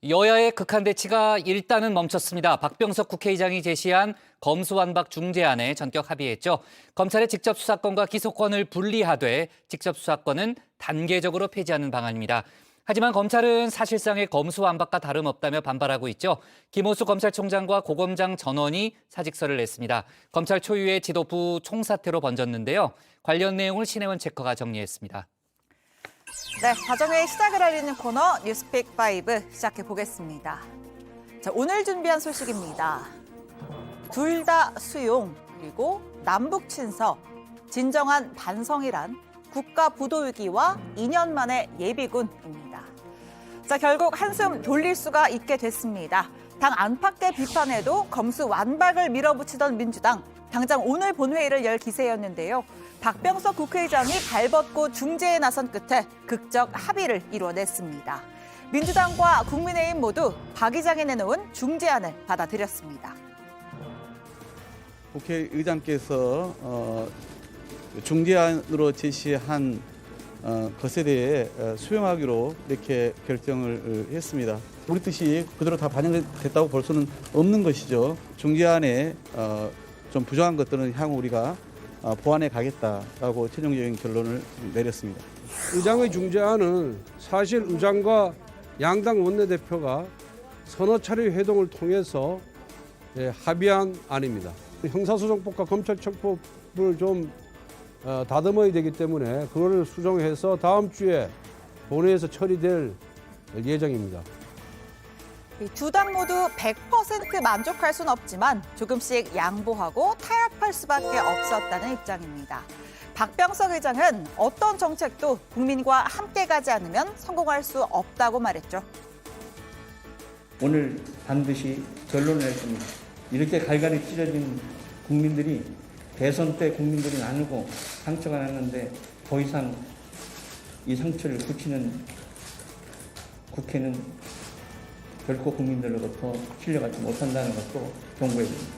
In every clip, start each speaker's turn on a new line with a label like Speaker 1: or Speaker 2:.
Speaker 1: 여야의 극한 대치가 일단은 멈췄습니다. 박병석 국회의장이 제시한 검수완박 중재안에 전격 합의했죠. 검찰의 직접 수사권과 기소권을 분리하되 직접 수사권은 단계적으로 폐지하는 방안입니다. 하지만 검찰은 사실상의 검수완박과 다름없다며 반발하고 있죠. 김호수 검찰총장과 고검장 전원이 사직서를 냈습니다. 검찰 초유의 지도부 총사퇴로 번졌는데요. 관련 내용을 신혜원 체커가 정리했습니다.
Speaker 2: 네, 가정의 시작을 알리는 코너 뉴스픽5 시작해 보겠습니다. 자, 오늘 준비한 소식입니다. 둘 다 수용, 그리고 남북 친서, 진정한 반성이란 국가부도위기와 2년 만의 예비군입니다. 자, 결국 한숨 돌릴 수가 있게 됐습니다. 당 안팎의 비판에도 검수완박을 밀어붙이던 민주당, 당장 오늘 본회의를 열 기세였는데요. 박병석 국회의장이 발벗고 중재에 나선 끝에 극적 합의를 이뤄냈습니다. 민주당과 국민의힘 모두 박 의장이 내놓은 중재안을 받아들였습니다.
Speaker 3: 국회의장께서 중재안으로 제시한 것에 대해 수용하기로 이렇게 결정을 했습니다. 우리 뜻이 그대로 다 반영됐다고 볼 수는 없는 것이죠. 중재안에 좀 부정한 것들은 향후 우리가 보완해 가겠다라고 최종적인 결론을 내렸습니다.
Speaker 4: 의장의 중재안은 사실 의장과 양당 원내대표가 서너 차례 회동을 통해서 합의한 안입니다. 형사소송법과 검찰청법을 좀 다듬어야 되기 때문에 그거를 수정해서 다음 주에 본회의에서 처리될 예정입니다.
Speaker 2: 두 당 모두 100% 만족할 순 없지만 조금씩 양보하고 타협할 수밖에 없었다는 입장입니다. 박병석 의장은 어떤 정책도 국민과 함께 가지 않으면 성공할 수 없다고 말했죠.
Speaker 5: 오늘 반드시 결론을 낼 겁니다. 이렇게 갈갈이 찢어진 국민들이 대선 때 국민들이 나누고 상처가 났는데 더 이상 이 상처를 굳히는 국회는 결코 국민들로부터 신뢰받지 못한다는 것도 경고해드립니다.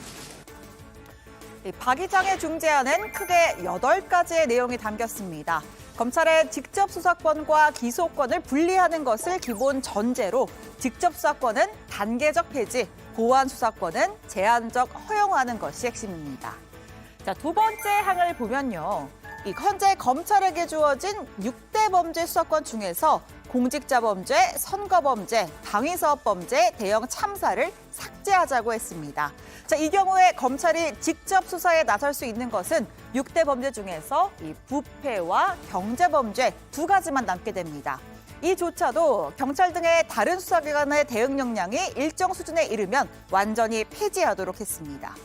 Speaker 2: 박 의장의 중재안은 크게 8가지의 내용이 담겼습니다. 검찰의 직접 수사권과 기소권을 분리하는 것을 기본 전제로 직접 수사권은 단계적 폐지, 보완 수사권은 제한적 허용하는 것이 핵심입니다. 자, 두 번째 항을 보면요. 현재 검찰에게 주어진 6대 범죄 수사권 중에서 공직자범죄, 선거범죄, 방위사업범죄, 대형 참사를 삭제하자고 했습니다. 자, 이 경우에 검찰이 직접 수사에 나설 수 있는 것은 6대 범죄 중에서 이 부패와 경제범죄 두 가지만 남게 됩니다. 이조차도 경찰 등의 다른 수사기관의 대응 역량이 일정 수준에 이르면 완전히 폐지하도록 했습니다.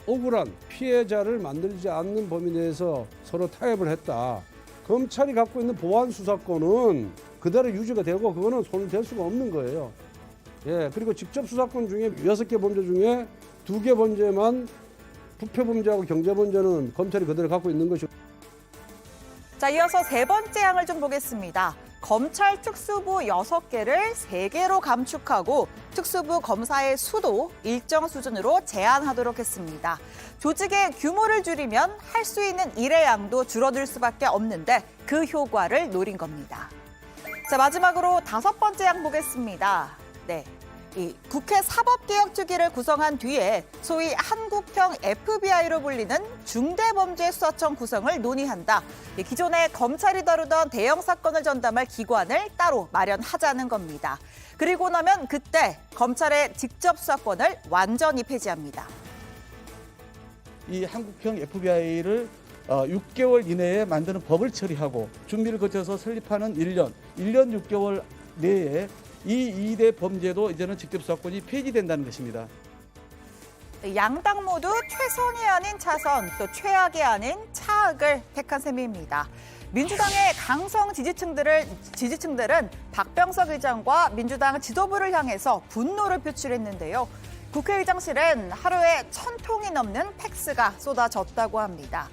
Speaker 4: 억울한 피해자를 만들지 않는 범위 내에서 서로 타협을 했다. 검찰이 갖고 있는 보완 수사권은 그대로 유지가 되고 그거는 손을 댈 수가 없는 거예요. 그리고 직접 수사권 중에 6개 범죄 중에 2개 범죄만 부패 범죄하고 경제 범죄는 검찰이 그대로 갖고 있는 것이고.
Speaker 2: 자, 이어서 세 번째 항을 좀 보겠습니다. 검찰 특수부 6개를 3개로 감축하고 특수부 검사의 수도 일정 수준으로 제한하도록 했습니다. 조직의 규모를 줄이면 할 수 있는 일의 양도 줄어들 수밖에 없는데 그 효과를 노린 겁니다. 자, 마지막으로 5번째 항 보겠습니다. 네. 이 국회 사법개혁특위를 구성한 뒤에 소위 한국형 FBI로 불리는 중대범죄수사청 구성을 논의한다. 기존에 검찰이 다루던 대형 사건을 전담할 기관을 따로 마련하자는 겁니다. 그리고 나면 그때 검찰의 직접 수사권을 완전히 폐지합니다.
Speaker 3: 이 한국형 FBI를 6개월 이내에 만드는 법을 처리하고 준비를 거쳐서 설립하는 1년 6개월 내에 이 2대 범죄도 이제는 직접 수사권이 폐지된다는 것입니다.
Speaker 2: 양당 모두 최선이 아닌 차선, 또 최악이 아닌 차악을 택한 셈입니다. 민주당의 강성 지지층들은 박병석 의장과 민주당 지도부를 향해서 분노를 표출했는데요. 국회의장실은 하루에 1000통이 넘는 팩스가 쏟아졌다고 합니다.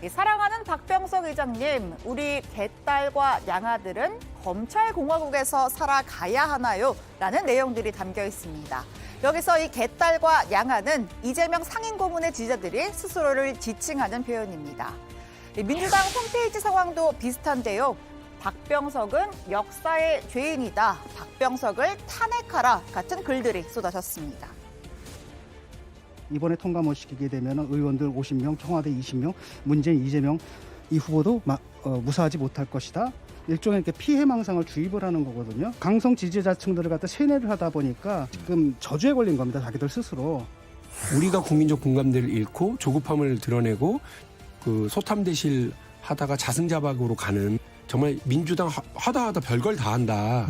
Speaker 2: 사랑하는 박병석 의장님, 우리 개딸과 양아들은 검찰공화국에서 살아가야 하나요? 라는 내용들이 담겨 있습니다. 여기서 이 개딸과 양아는 이재명 상임고문의 지지자들이 스스로를 지칭하는 표현입니다. 민주당 홈페이지 상황도 비슷한데요. 박병석은 역사의 죄인이다. 박병석을 탄핵하라 같은 글들이 쏟아졌습니다.
Speaker 6: 이번에 통과 못 시키게 되면 의원들 50명, 청와대 20명, 문재인, 이재명 이 후보도 무사하지 못할 것이다. 일종의 이렇게 피해망상을 주입을 하는 거거든요. 강성 지지자층들을 갖다 세뇌를 하다 보니까 지금 저주에 걸린 겁니다. 자기들 스스로.
Speaker 7: 우리가 국민적 공감대를 잃고 조급함을 드러내고 그 소탐대실 하다가 자승자박으로 가는 정말 민주당 하다 별걸 다 한다.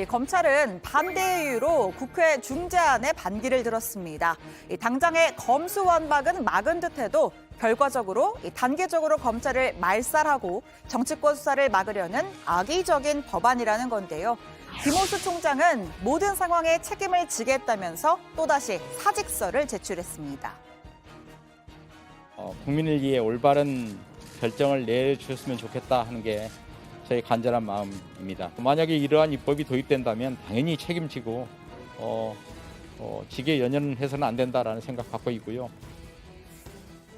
Speaker 2: 검찰은 반대 이유로 국회 중재안에 반기를 들었습니다. 당장의 검수완박은 막은 듯해도 결과적으로 단계적으로 검찰을 말살하고 정치권 수사를 막으려는 악의적인 법안이라는 건데요. 김호수 총장은 모든 상황에 책임을 지겠다면서 또다시 사직서를 제출했습니다.
Speaker 8: 국민을 위해 올바른 결정을 내주셨으면 좋겠다 하는 게 저희 간절한 마음입니다. 만약에 이러한 입법이 도입된다면 당연히 책임지고 직에 연연해서는 안 된다라는 생각 갖고 있고요.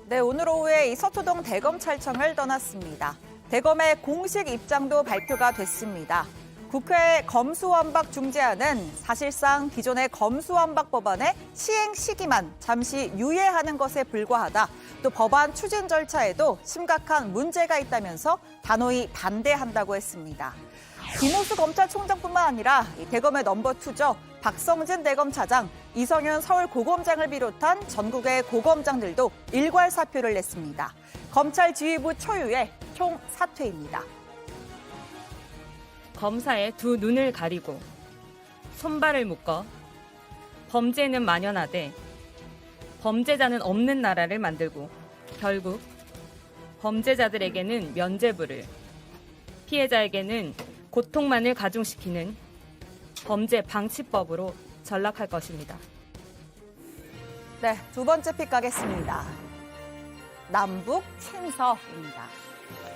Speaker 2: 네, 오늘 오후에 이 서초동 대검찰청을 떠났습니다. 대검의 공식 입장도 발표가 됐습니다. 국회 검수완박 중재안은 사실상 기존의 검수완박 법안의 시행 시기만 잠시 유예하는 것에 불과하다. 또 법안 추진 절차에도 심각한 문제가 있다면서 단호히 반대한다고 했습니다. 김호수 검찰총장뿐만 아니라 대검의 넘버2죠. 박성진 대검차장, 이성윤 서울고검장을 비롯한 전국의 고검장들도 일괄 사표를 냈습니다. 검찰 지휘부 초유의 총사퇴입니다.
Speaker 9: 검사의 두 눈을 가리고 손발을 묶어 범죄는 만연하되 범죄자는 없는 나라를 만들고 결국 범죄자들에게는 면죄부를, 피해자에게는 고통만을 가중시키는 범죄 방치법으로 전락할 것입니다.
Speaker 2: 네, 두 번째 픽 가겠습니다. 남북 친서입니다.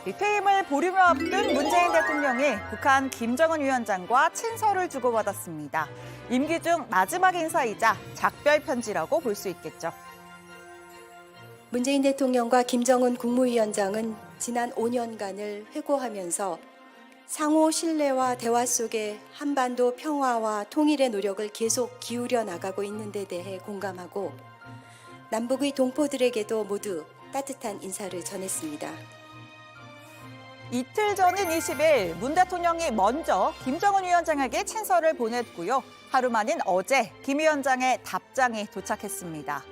Speaker 2: 퇴임을 보름여 앞둔 문재인 대통령이 북한 김정은 위원장과 친서를 주고받았습니다. 임기 중 마지막 인사이자 작별 편지라고 볼 수 있겠죠.
Speaker 10: 문재인 대통령과 김정은 국무위원장은 지난 5년간을 회고하면서 상호 신뢰와 대화 속에 한반도 평화와 통일의 노력을 계속 기울여 나가고 있는 데 대해 공감하고 남북의 동포들에게도 모두 따뜻한 인사를 전했습니다.
Speaker 2: 이틀 전인 20일 문 대통령이 먼저 김정은 위원장에게 친서를 보냈고요. 하루 만인 어제 김 위원장의 답장이 도착했습니다.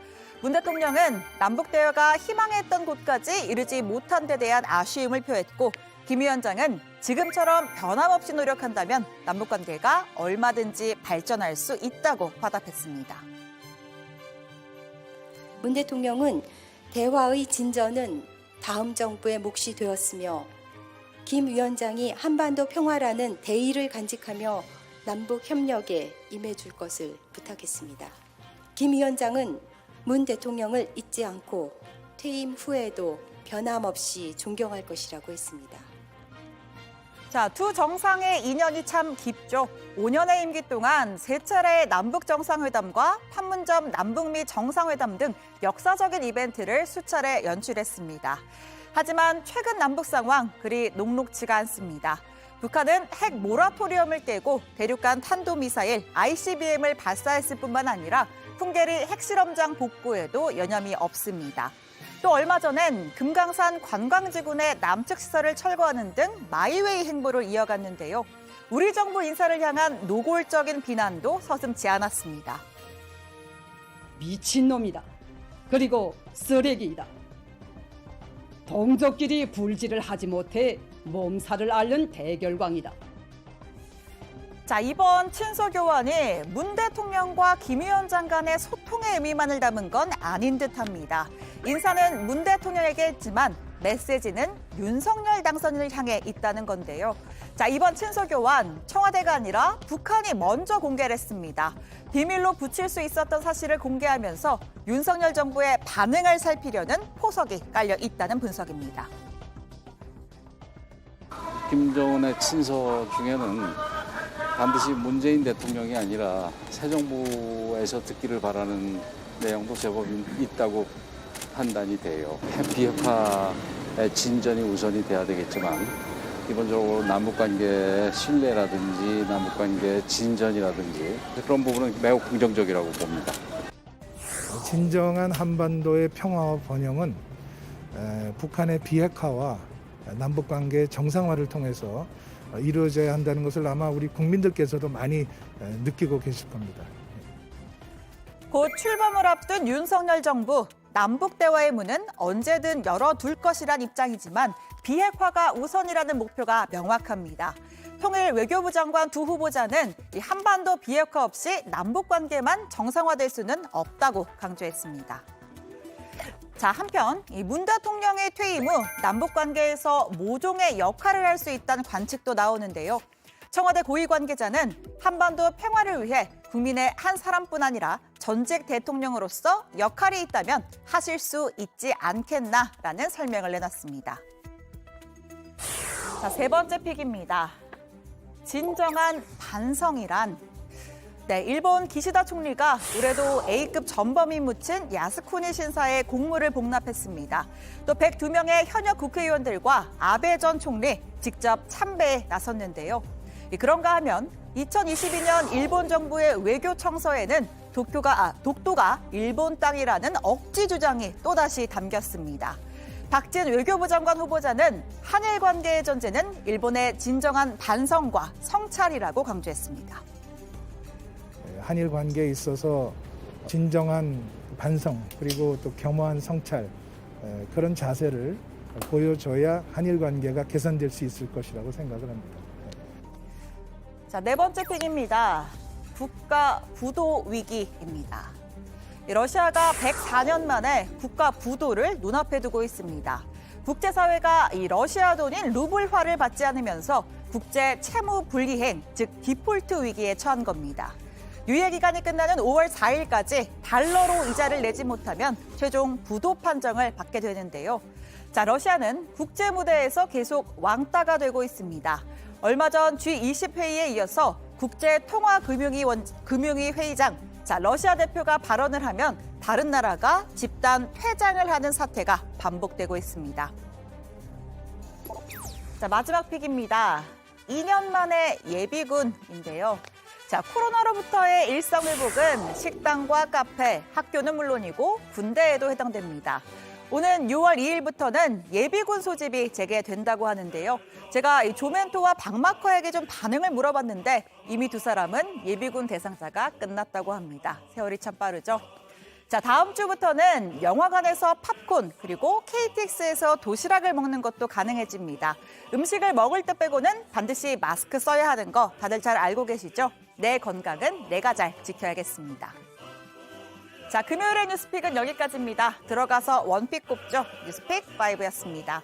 Speaker 2: 문 대통령은 남북 대화가 희망했던 곳까지 이르지 못한 데 대한 아쉬움을 표했고 김 위원장은 지금처럼 변함없이 노력한다면 남북 관계가 얼마든지 발전할 수 있다고 화답했습니다.
Speaker 10: 문 대통령은 대화의 진전은 다음 정부의 몫이 되었으며 김 위원장이 한반도 평화라는 대의를 간직하며 남북 협력에 임해줄 것을 부탁했습니다. 김 위원장은 문 대통령을 잊지 않고 퇴임 후에도 변함없이 존경할 것이라고 했습니다.
Speaker 2: 자, 두 정상의 인연이 참 깊죠. 5년의 임기 동안 3차례의 남북 정상회담과 판문점 남북미 정상회담 등 역사적인 이벤트를 수차례 연출했습니다. 하지만 최근 남북 상황 그리 녹록지가 않습니다. 북한은 핵 모라토리엄을 깨고 대륙간 탄도미사일 ICBM을 발사했을 뿐만 아니라 풍계리 핵실험장 복구에도 여념이 없습니다. 또 얼마 전엔 금강산 관광지군의 남측 시설을 철거하는 등 마이웨이 행보를 이어갔는데요. 우리 정부 인사를 향한 노골적인 비난도 서슴지 않았습니다.
Speaker 11: 미친놈이다. 그리고 쓰레기이다. 동족끼리 불질을 하지 못해 몸살을 앓는 대결광이다.
Speaker 2: 자, 이번 친서 교환이 문 대통령과 김 위원장 간의 소통의 의미만을 담은 건 아닌 듯합니다. 인사는 문 대통령에게 했지만 메시지는 윤석열 당선인을 향해 있다는 건데요. 자, 이번 친서 교환 청와대가 아니라 북한이 먼저 공개를 했습니다. 비밀로 붙일 수 있었던 사실을 공개하면서 윤석열 정부의 반응을 살피려는 포석이 깔려 있다는 분석입니다.
Speaker 12: 김정은의 친서 중에는 반드시 문재인 대통령이 아니라 새 정부에서 듣기를 바라는 내용도 제법 있다고 판단이 돼요. 비핵화 진전이 우선이 돼야 되겠지만 기본적으로 남북관계 신뢰라든지 남북관계 진전이라든지 그런 부분은 매우 긍정적이라고 봅니다.
Speaker 13: 진정한 한반도의 평화와 번영은 북한의 비핵화와 남북관계 정상화를 통해서 이루어져야 한다는 것을 아마 우리 국민들께서도 많이 느끼고 계실 겁니다.
Speaker 2: 곧 출범을 앞둔 윤석열 정부, 남북 대화의 문은 언제든 열어둘 것이란 입장이지만 비핵화가 우선이라는 목표가 명확합니다. 통일 외교부 장관 두 후보자는 이 한반도 비핵화 없이 남북 관계만 정상화될 수는 없다고 강조했습니다. 자, 한편 이 문 대통령의 퇴임 후 남북 관계에서 모종의 역할을 할 수 있다는 관측도 나오는데요. 청와대 고위 관계자는 한반도 평화를 위해 국민의 한 사람뿐 아니라 전직 대통령으로서 역할이 있다면 하실 수 있지 않겠나라는 설명을 내놨습니다. 자, 세 번째 픽입니다. 진정한 반성이란? 네, 일본 기시다 총리가 올해도 A급 전범인 묻힌 야스쿠니 신사의 공물을 복납했습니다. 또 102명의 현역 국회의원들과 아베 전 총리 직접 참배에 나섰는데요. 그런가 하면 2022년 일본 정부의 외교 청서에는 독도가 일본 땅이라는 억지 주장이 또다시 담겼습니다. 박진 외교부 장관 후보자는 한일 관계의 전제는 일본의 진정한 반성과 성찰이라고 강조했습니다.
Speaker 13: 한일 관계에 있어서 진정한 반성 그리고 또 겸허한 성찰 그런 자세를 보여줘야 한일 관계가 개선될 수 있을 것이라고 생각을 합니다.
Speaker 2: 자, 네 번째 픽입니다. 국가 부도 위기입니다. 러시아가 104년 만에 국가 부도를 눈앞에 두고 있습니다. 국제사회가 이 러시아 돈인 루블화를 받지 않으면서 국제 채무 불이행, 즉 디폴트 위기에 처한 겁니다. 유예 기간이 끝나는 5월 4일까지 달러로 이자를 내지 못하면 최종 부도 판정을 받게 되는데요. 자, 러시아는 국제 무대에서 계속 왕따가 되고 있습니다. 얼마 전 G20 회의에 이어서 국제통화금융위 회의장, 자, 러시아 대표가 발언을 하면 다른 나라가 집단 퇴장을 하는 사태가 반복되고 있습니다. 자, 마지막 픽입니다. 2년 만에 예비군인데요. 자, 코로나로부터의 일상 회복은 식당과 카페, 학교는 물론이고 군대에도 해당됩니다. 오는 6월 2일부터는 예비군 소집이 재개된다고 하는데요. 제가 이 조멘토와 박마커에게 좀 반응을 물어봤는데 이미 두 사람은 예비군 대상자가 끝났다고 합니다. 세월이 참 빠르죠. 자, 다음 주부터는 영화관에서 팝콘 그리고 KTX에서 도시락을 먹는 것도 가능해집니다. 음식을 먹을 때 빼고는 반드시 마스크 써야 하는 거 다들 잘 알고 계시죠? 내 건강은 내가 잘 지켜야겠습니다. 자, 금요일의 뉴스픽은 여기까지입니다. 들어가서 원픽 꼽죠. 뉴스픽 5였습니다.